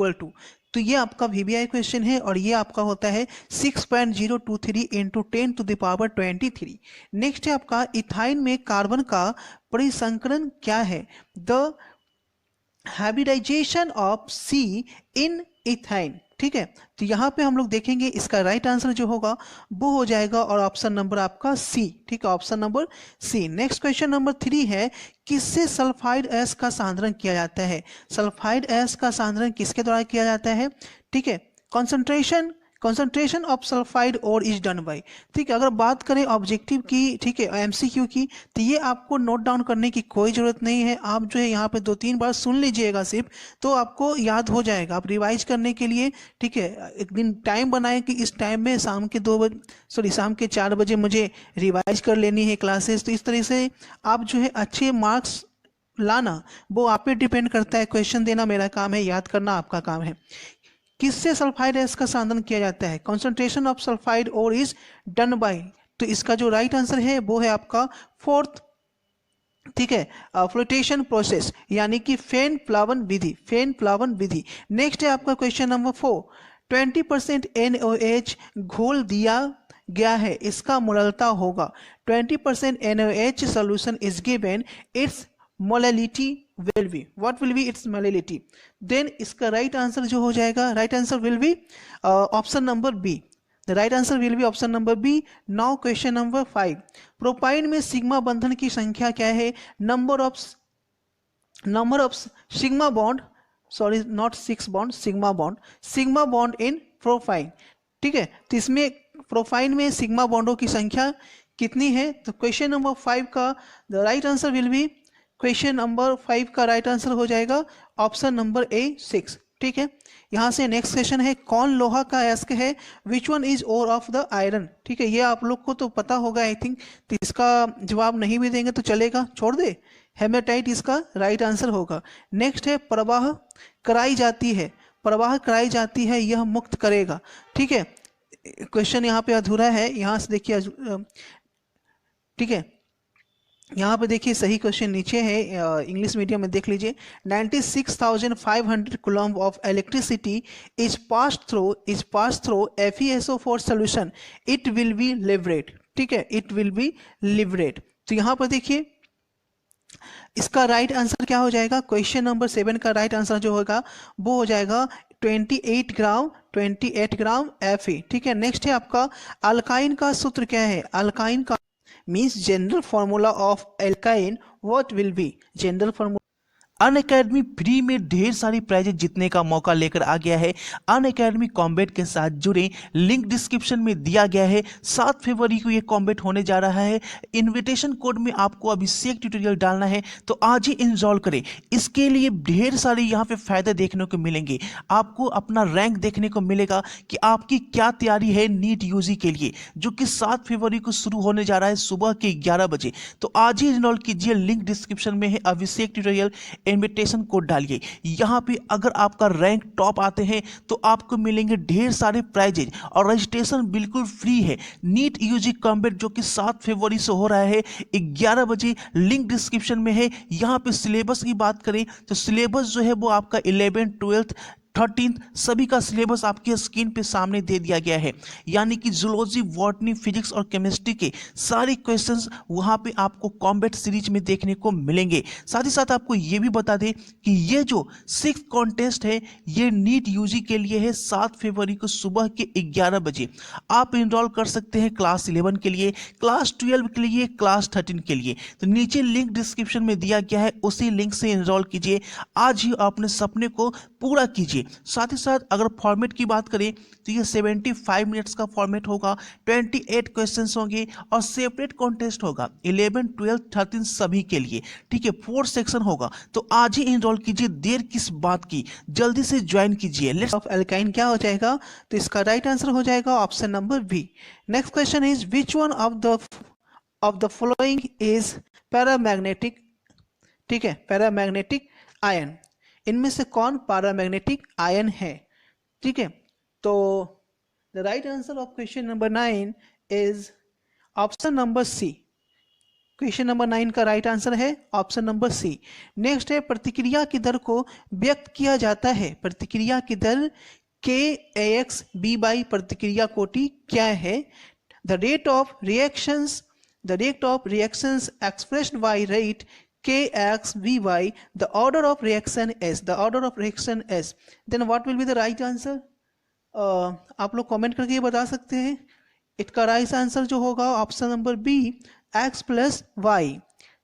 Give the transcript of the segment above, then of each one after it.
Equal to, तो ये आपका वीबीआई क्वेश्चन है और ये आपका होता है 6.023 इंटू 10⁻23। नेक्स्ट है आपका इथाइन में कार्बन का परिसंकरण क्या है? The hybridisation of C in ethyne. ठीक है, तो यहाँ पे हम लोग देखेंगे इसका राइट आंसर जो होगा वो हो जाएगा और ऑप्शन नंबर आपका सी। ठीक है, option number C. Next question number 3 है, किससे सल्फाइड एस का सांद्रण किया जाता है? सल्फाइड एस का सांद्रण किसके द्वारा किया जाता है? ठीक है, कंसंट्रेशन ऑफ सल्फाइड और इज डन बाय। ठीक है, अगर बात करें ऑब्जेक्टिव की, ठीक है, एमसीक्यू की, तो ये आपको नोट डाउन करने की कोई ज़रूरत नहीं है। आप जो है यहाँ पे 2-3 बार सुन लीजिएगा सिर्फ, तो आपको याद हो जाएगा। आप रिवाइज करने के लिए, ठीक है, एक दिन टाइम बनाएं कि इस टाइम में शाम के 4 बजे मुझे रिवाइज कर लेनी है क्लासेस। तो इस तरह से आप जो है अच्छे मार्क्स लाना वो आप पे डिपेंड करता है। क्वेश्चन देना मेरा काम है, याद करना आपका काम है। किससे सल्फाइड एस का सांद्रण किया जाता है? कंसंट्रेशन ऑफ सल्फाइड और इज डन बाय। तो इसका जो राइट आंसर है वो है आपका फोर्थ, ठीक है, फ्लोटेशन प्रोसेस, यानी कि फेन प्लावन विधि। नेक्स्ट है आपका क्वेश्चन नंबर 4, 20% NaOH घोल दिया गया है, इसका मोललता होगा। 20% NaOH solution is given, its molality will be, what will be its molality? Then इसका राइट आंसर जो हो जाएगा, right answer will be option number B. The right answer will be option number B. Now question number 5. Propyne में sigma बंधन की संख्या क्या है? Number of sigma bond, sorry not sigma bond in propyne. ठीक है, तो इसमें प्रोपाइन में सिग्मा बॉन्डों की संख्या कितनी है? तो क्वेश्चन नंबर 5 का the right answer will B, question number 5 का राइट आंसर हो जाएगा ऑप्शन नंबर ए 6। ठीक है, यहाँ से नेक्स्ट क्वेश्चन है, कौन लोहा का अयस्क है? Which one is ore of the iron? ठीक है, ये आप लोग को तो पता होगा आई थिंक, तो इसका जवाब नहीं भी देंगे तो चलेगा, छोड़ दे। हेमेटाइट इसका राइट आंसर होगा। नेक्स्ट है, प्रवाह कराई जाती है यह मुक्त करेगा। ठीक है, क्वेश्चन यहाँ पे अधूरा है, यहाँ से देखिए, ठीक है, यहाँ पे देखिए सही क्वेश्चन नीचे है, इंग्लिश मीडियम में देख लीजिए। 96,500 coulomb of electricity is pass through FeSO4 solution, it will be liberate. ठीक है, इट विल बी लिबरेट। तो यहाँ पर देखिए इसका राइट आंसर क्या हो जाएगा? क्वेश्चन नंबर 7 का राइट आंसर जो होगा वो हो जाएगा 28 ग्राम Fe। ठीक है, नेक्स्ट है आपका अल्काइन का सूत्र क्या है? अल्काइन का means general formula of alkyne, what will B general formula? Unacademy free में ढेर सारी प्राइजेज जीतने का मौका लेकर आ गया है। अनअकैडमी कॉम्बैट के साथ जुड़े, लिंक डिस्क्रिप्शन में दिया गया है। 7 फरवरी को ये कॉम्बैट होने जा रहा है। इनविटेशन कोड में आपको अभिषेक ट्यूटोरियल डालना है, तो आज ही इंस्टॉल करें। इसके लिए ढेर सारे यहाँ पे फायदे देखने को मिलेंगे। आपको अपना रैंक देखने को मिलेगा कि आपकी क्या तैयारी है नीट यूजी के लिए, जो कि 7 फरवरी को शुरू होने जा रहा है सुबह के 11 बजे। तो आज ही इंस्टॉल कीजिए, लिंक डिस्क्रिप्शन में है, अभिषेक ट्यूटोरियल, इनविटेशन कोड डालिए। यहाँ पे अगर आपका रैंक टॉप आते हैं तो आपको मिलेंगे ढेर सारे प्राइजेज और रजिस्ट्रेशन बिल्कुल फ्री है। नीट यूजी कॉम्बैट जो कि 7 फरवरी से हो रहा है 11 बजे, लिंक डिस्क्रिप्शन में है। यहाँ पे सिलेबस की बात करें तो सिलेबस जो है वो आपका 11th 12th 13th सभी का सिलेबस आपके स्क्रीन पे सामने दे दिया गया है। यानी कि जूलॉजी, बॉटनी, फिजिक्स और केमिस्ट्री के सारे क्वेश्चंस वहाँ पे आपको कॉम्बैट सीरीज में देखने को मिलेंगे। साथ ही साथ आपको ये भी बता दें कि ये जो 6th कॉन्टेस्ट है ये नीट यूजी के लिए है। 7 फरवरी को सुबह के 11 बजे आप इनरोल कर सकते हैं क्लास 11 के लिए, क्लास 12 के लिए, क्लास 13 के लिए। तो नीचे लिंक डिस्क्रिप्शन में दिया गया है, उसी लिंक से इनरोल कीजिए। आज ही अपने सपने को पूरा कीजिए। साथ ही साथ अगर फॉर्मेट की बात करें तो ये 75 मिनट्स का फॉर्मेट होगा, 28 क्वेश्चंस होंगे और सेपरेट कॉन्टेस्ट होगा 11, 12, 13 सभी के लिए। ठीक है, 4 सेक्शन होगा। तो आज ही इनरोल कीजिए, देर किस बात की, जल्दी से ज्वाइन कीजिए। लेट्स ऑफ एल्काइन क्या हो जाएगा? तो इसका राइट आंसर हो जाएगा option number B. Next question is, which one of the following is paramagnetic? ठीक है, पैरामैग्नेटिक आयन, इनमें से कौन पैरामैग्नेटिक आयन है? ठीक है, तो the right answer of question number 9 is option number C, question number 9 का राइट आंसर है ऑप्शन नंबर सी। नेक्स्ट है प्रतिक्रिया की दर को व्यक्त किया जाता है, प्रतिक्रिया की दर KAX B बाई प्रतिक्रिया कोटि क्या है? The rate of reactions, the rate of reactions expressed by rate KX V by the order of reaction S, the order of reaction S, then what will be the right answer? आप लोग comment करके ये बता सकते हैं। इसका right answer जो होगा option number B X plus Y.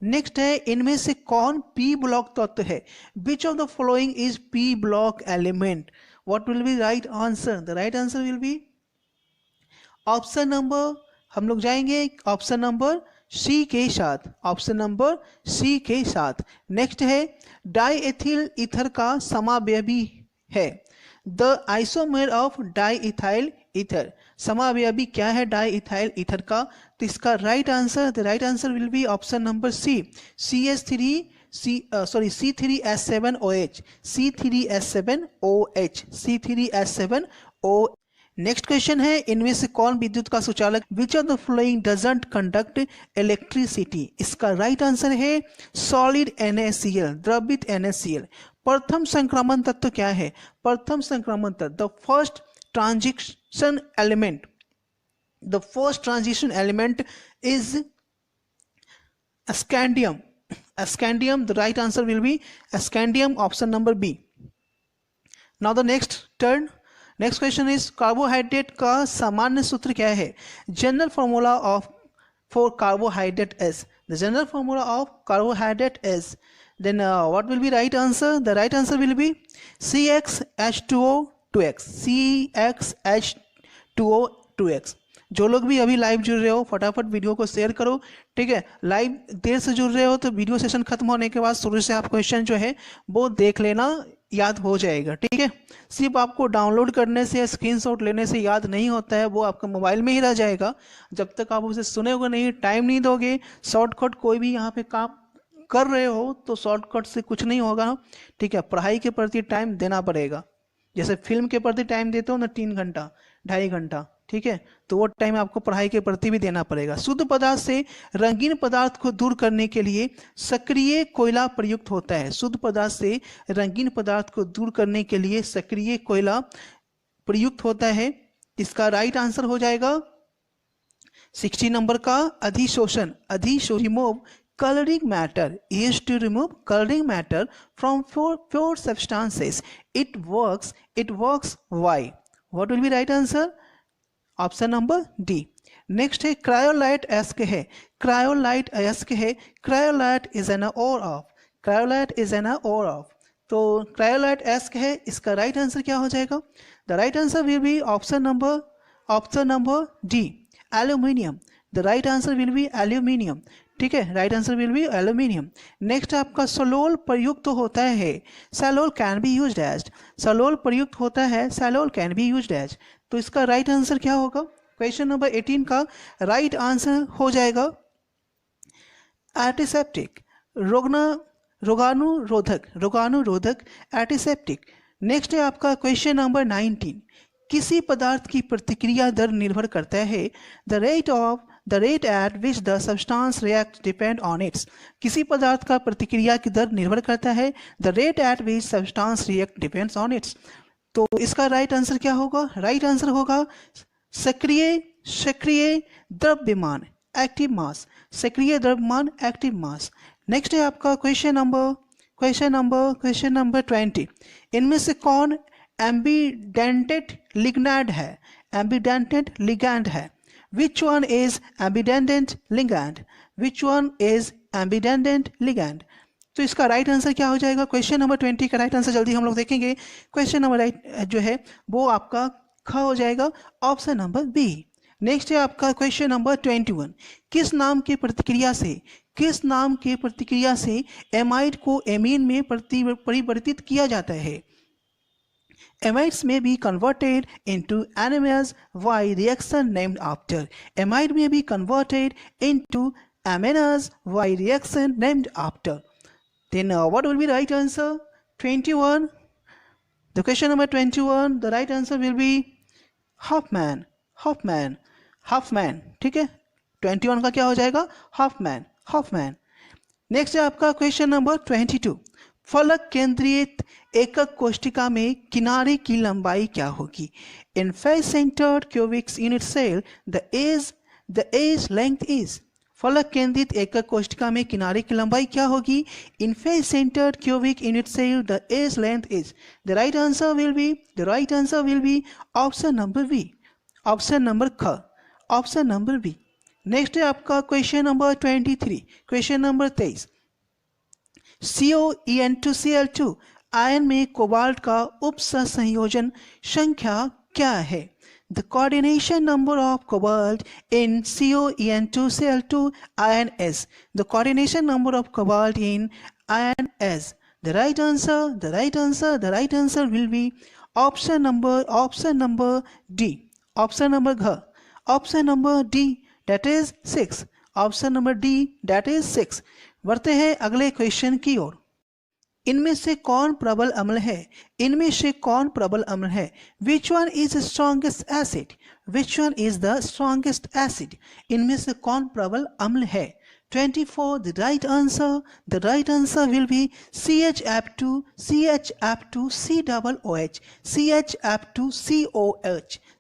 Next है इनमें से कौन P ब्लॉक तत्व है? Which of the following is P block element? What will be right answer? The right answer will be option number, हम लोग जाएंगे ऑप्शन नंबर सी के साथ, ऑप्शन नंबर सी के साथ। नेक्स्ट है डाईएथिल ईथर का समावयवी है, the isomer of diethyl ether. समावयवी क्या है डाईइथाइल ईथर का? तो इसका right answer, the right answer will be option number C C3S7OH, C3S7OH, C3S7OH। Next question है इनमें से कौन विद्युत का सुचालक? Which of the following doesn't conduct electricity? इसका राइट आंसर है सॉलिड NaCl, द्रवित NaCl। प्रथम संक्रमण तत्व क्या है? प्रथम संक्रमण तत्व, the first transition element, the first transition element is scandium, scandium. The right answer will be scandium, option number B. Now the next turn, next question is carbohydrate का सामान्य सूत्र क्या है? General formula of for carbohydrate is, the general formula of carbohydrate is, then what will be right answer? The right answer will be CxH2O2x, CxH2O2x। जो लोग भी अभी live जुड़ रहे हो फटाफट वीडियो को शेयर करो, ठीक है। लाइव देर से जुड़ रहे हो तो वीडियो सेशन खत्म होने के बाद शुरू से आप क्वेश्चन जो है वो देख लेना, याद हो जाएगा, ठीक है। सिर्फ आपको डाउनलोड करने से या स्क्रीनशॉट लेने से याद नहीं होता है, वो आपका मोबाइल में ही रह जाएगा। जब तक आप उसे सुनोगे नहीं, टाइम नहीं दोगे, शॉर्टकट कोई भी यहाँ पे काम कर रहे हो तो शॉर्टकट से कुछ नहीं होगा, ठीक है। पढ़ाई के प्रति टाइम देना पड़ेगा। जैसे फिल्म के प्रति टाइम देते हो ना 3 घंटा 2.5 घंटा, ठीक है, तो वो टाइम आपको पढ़ाई के प्रति भी देना पड़ेगा। शुद्ध पदार्थ से रंगीन पदार्थ को दूर करने के लिए सक्रिय कोयला प्रयुक्त होता है। शुद्ध पदार्थ से रंगीन पदार्थ को दूर करने के लिए सक्रिय कोयला प्रयुक्त होता है। इसका राइट आंसर हो जाएगा 60 नंबर का अधिशोषण, remove coloring matter, is to remove coloring matter from pure substances. It works why? What will be right answer? Option number D. Next है क्रायोलाइट एस्क है, क्रायोलाइट एस्क है, cryolite is an ore of, cryolite is an ore of. तो cryolite एस्क है, इसका right answer क्या हो जाएगा? The right answer will be option number D, aluminium. The right answer will be aluminium, ठीक है, right answer will be aluminium. Next आपका सलोल प्रयुक्त होता है, Salul can be used as, सलोल प्रयुक्त होता है, Salul can be used as. तो इसका राइट आंसर क्या होगा? क्वेश्चन नंबर 18 का राइट आंसर हो जाएगा एंटीसेप्टिक, रोगाणुरोधक एंटीसेप्टिक। नेक्स्ट है आपका क्वेश्चन नंबर 19, किसी पदार्थ की प्रतिक्रिया दर निर्भर करता है, the rate at which the substance react depend on it's. किसी पदार्थ का प्रतिक्रिया की दर निर्भर करता है, the rate at which substance react depends on it's. तो इसका राइट आंसर क्या होगा? राइट आंसर होगा सक्रिय द्रव्यमान, एक्टिव मास, सक्रिय द्रव्यमान, एक्टिव मास। नेक्स्ट है आपका क्वेश्चन नंबर 20, इनमें से कौन एम्बिडेंटेड लिगैंड है? एम्बिडेंटेड लिगैंड है। Which one is ambidendent ligand? Which one is ambidendent ligand? तो इसका राइट आंसर क्या हो जाएगा? क्वेश्चन नंबर 20 का राइट आंसर जल्दी हम लोग देखेंगे। क्वेश्चन नंबर राइट जो है वो आपका ख हो जाएगा, ऑप्शन नंबर बी। नेक्स्ट है आपका क्वेश्चन नंबर 21, किस नाम की प्रतिक्रिया से एमाइड को एमीन में परिवर्तित किया जाता है? Amides may be converted into aminas by reaction named after. Amide may be converted into aminas by reaction named after. Then what will be the right answer? 21. The question number 21, the right answer will be Hoffman. ठीक है, 21 का क्या हो जाएगा? Hoffman, Hoffmann. Next है आपका question number 22। फलक केंद्रित एकक कोष्ठिका में किनारे की लंबाई क्या होगी? In face centred cubic unit cell the edge length is. फलक केंद्रित एकक कोष्ठिका में किनारे की लंबाई क्या होगी? In face centred cubic unit cell the edge length is. The right answer will be option number B, option number ख, ऑप्शन नंबर बी। नेक्स्ट है आपका question number 23, question number 23। COEN2Cl2 आयन में कोबाल्ट का उपसंयोजन संख्या क्या है? The coordination number of cobalt in COEN2Cl2 ion is. The coordination number of cobalt in ion is. The right answer will be option number D. Option number G. Option number D, that is 6. Option number D, that is 6. बढ़ते हैं अगले question की ओर। इनमें से कौन प्रबल अम्ल है? इनमें से कौन प्रबल अम्ल है? Which one is strongest acid? Which one is the strongest acid? इनमें से कौन प्रबल अम्ल है? 24. The right answer will be CHF2 COOH CHF2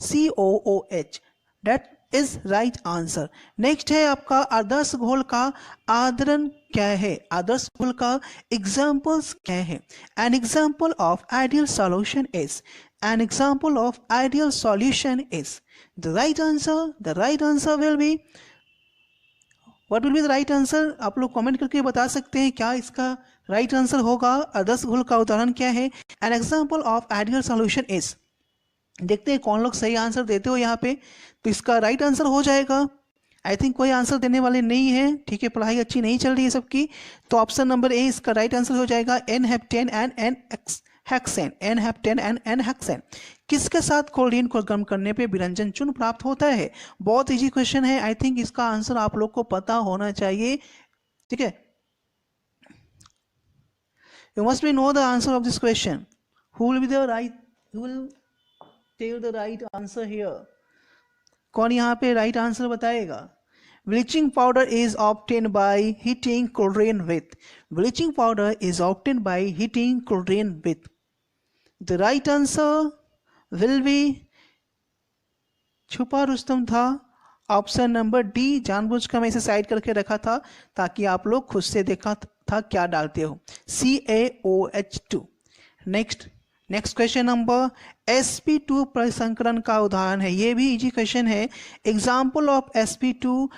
COOH. That is right answer. Next है आपका आदर्श घोल का आदरण क्या है? आदर्श घोल का एग्जाम्पल्स क्या है? An example of ideal solution is. An example of ideal solution is. The right answer will be, what will be the right answer? आप लोग कमेंट करके बता सकते हैं क्या इसका राइट आंसर होगा। आदर्श घोल का उदाहरण क्या है? An example of ideal solution is. देखते हैं कौन लोग सही आंसर देते हो यहाँ पे। तो इसका राइट आंसर हो जाएगा, आई थिंक कोई आंसर देने वाले नहीं है, ठीक है, पढ़ाई अच्छी नहीं चल रही है सबकी। तो ऑप्शन नंबर ए इसका राइट आंसर हो जाएगा N-हेप्टेन एंड N-हेक्सेन। N-हेप्टेन एंड N-हेक्सेन किसके साथ क्लोरीन को गर्म करने पे विरंजन चूर्ण प्राप्त होता है? बहुत इजी क्वेश्चन है, आई थिंक इसका आंसर आप लोग को पता होना चाहिए, ठीक है। You must be know the answer of this question. Who will be the right, who will tell the right answer here? कौन यहाँ पे राइट आंसर बताएगा? Bleaching powder is obtain by heating chlorine with. Bleaching powder is obtain by heating chlorine with. The right answer will be, छुपा रुस्तम था, option number D. जानबूझकर मैं इसे साइड करके रखा था ताकि आप लोग खुद से देखा था क्या डालते हो, CaOH2। Next question number sp2 प्रसंकरण का उदाहरण है। ये भी इजी क्वेश्चन है। Example of sp2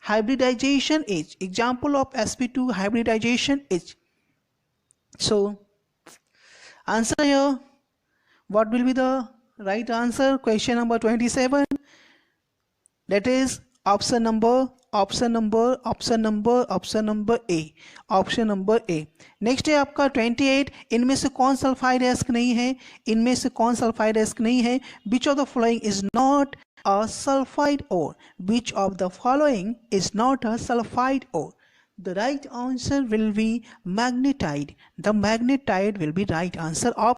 hybridization is. Example of sp2 hybridization is. So answer here, what will be the right answer? Question number 27, that is option number A, option number A. Next है आपका 28। इनमें से कौन sulphide एस्क नहीं है? इनमें से कौन सल्फाइड एस्क नहीं है? Which of the following is not a sulphide ore? Which of the following is not a sulphide ore? The right answer will be magnetite. The magnetite will be right answer of